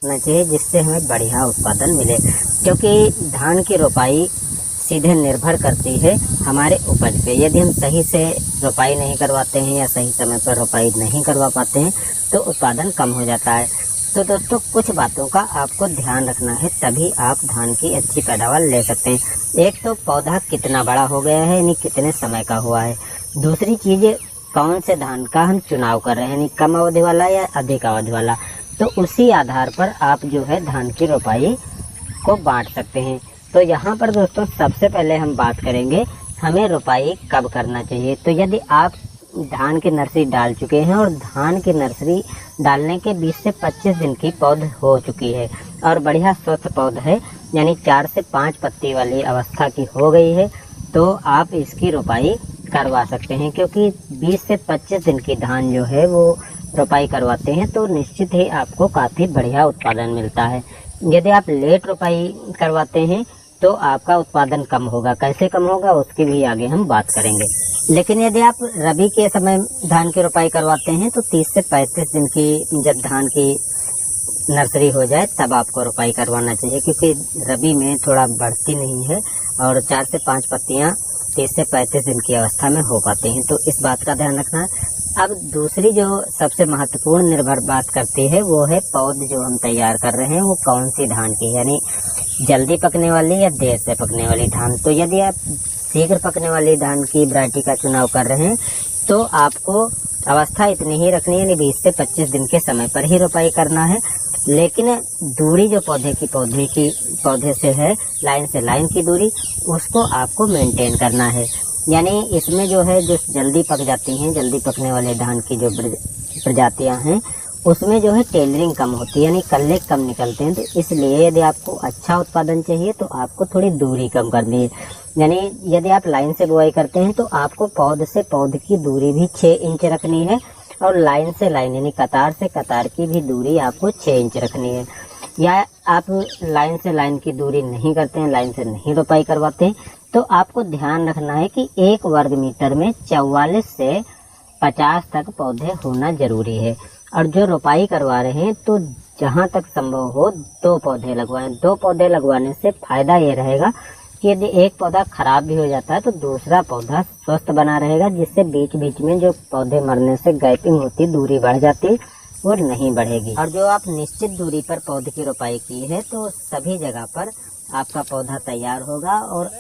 करना चाहिए जिससे हमें बढ़िया उत्पादन मिले, क्योंकि धान की रोपाई सीधे निर्भर करती है हमारे उपज पे। यदि हम सही से रोपाई नहीं करवाते हैं या सही समय पर रोपाई नहीं करवा पाते हैं तो उत्पादन कम हो जाता है। तो दोस्तों, कुछ बातों का आपको ध्यान रखना है, तभी आप धान की अच्छी पैदावार ले सकते हैं। एक तो पौधा कितना बड़ा हो गया है, यानी कितने समय का हुआ है। दूसरी चीज़, कौन से धान का हम चुनाव कर रहे हैं, यानी कम अवधि वाला या अधिक अवधि वाला। तो उसी आधार पर आप जो है धान की रोपाई को बांट सकते हैं। तो यहाँ पर दोस्तों सबसे पहले हम बात करेंगे हमें रोपाई कब करना चाहिए। तो यदि आप धान की नर्सरी डाल चुके हैं और धान की नर्सरी डालने के 20 से 25 दिन की पौध हो चुकी है और बढ़िया स्वस्थ पौध है, यानी 4 से 5 पत्ती वाली अवस्था की हो गई है, तो आप इसकी रोपाई करवा सकते हैं। क्योंकि 20 से 25 दिन की धान जो है वो रोपाई करवाते हैं तो निश्चित ही आपको काफ़ी बढ़िया उत्पादन मिलता है। यदि आप लेट रोपाई करवाते हैं तो आपका उत्पादन कम होगा। कैसे कम होगा उसकी भी आगे हम बात करेंगे। लेकिन यदि आप रबी के समय धान की रोपाई करवाते हैं तो 30 से 35 दिन की जब धान की नर्सरी हो जाए तब आपको रोपाई करवाना चाहिए, क्योंकि रबी में थोड़ा बढ़ती नहीं है और 4 से 5 पत्तियां 30 से 35 दिन की अवस्था में हो पाती हैं। तो इस बात का ध्यान रखना है। अब दूसरी जो सबसे महत्वपूर्ण निर्भर बात करती है वो है पौध जो हम तैयार कर रहे हैं वो कौन सी धान की, यानी जल्दी पकने वाली या देर से पकने वाली धान। तो यदि आप शीघ्र पकने वाली धान की वैरायटी का चुनाव कर रहे हैं तो आपको अवस्था इतनी ही रखनी है, यानी 20 से 25 दिन के समय पर ही रोपाई करना है। लेकिन दूरी जो पौधे से है, लाइन से लाइन की दूरी, उसको आपको मेंटेन करना है। यानी इसमें जो है जो जल्दी पक जाती हैं, जल्दी पकने वाले धान की जो प्रजातियां हैं उसमें जो है टेलरिंग कम होती है, यानी कल्ले कम निकलते हैं। तो इसलिए यदि आपको अच्छा उत्पादन चाहिए तो आपको थोड़ी दूरी कम करनी है। यानी यदि आप लाइन से बुआई करते हैं तो आपको पौध से पौध की दूरी भी 6 इंच रखनी है और लाइन से लाइन यानी कतार से कतार की भी दूरी आपको 6 इंच रखनी है। या आप लाइन से लाइन की दूरी नहीं करते हैं, लाइन से नहीं रोपाई करवाते हैं, तो आपको ध्यान रखना है कि 1 वर्ग मीटर में 44 से 50 तक पौधे होना जरूरी है। और जो रोपाई करवा रहे हैं तो जहां तक संभव हो 2 पौधे लगवाएं। 2 पौधे लगवाने से फायदा ये रहेगा कि यदि एक पौधा खराब भी हो जाता है तो दूसरा पौधा स्वस्थ बना रहेगा, जिससे बीच बीच में जो पौधे मरने से गैपिंग होती, दूरी बढ़ जाती और नहीं बढ़ेगी। और जो आप निश्चित दूरी पर पौधे की रोपाई की है तो सभी जगह पर आपका पौधा तैयार होगा और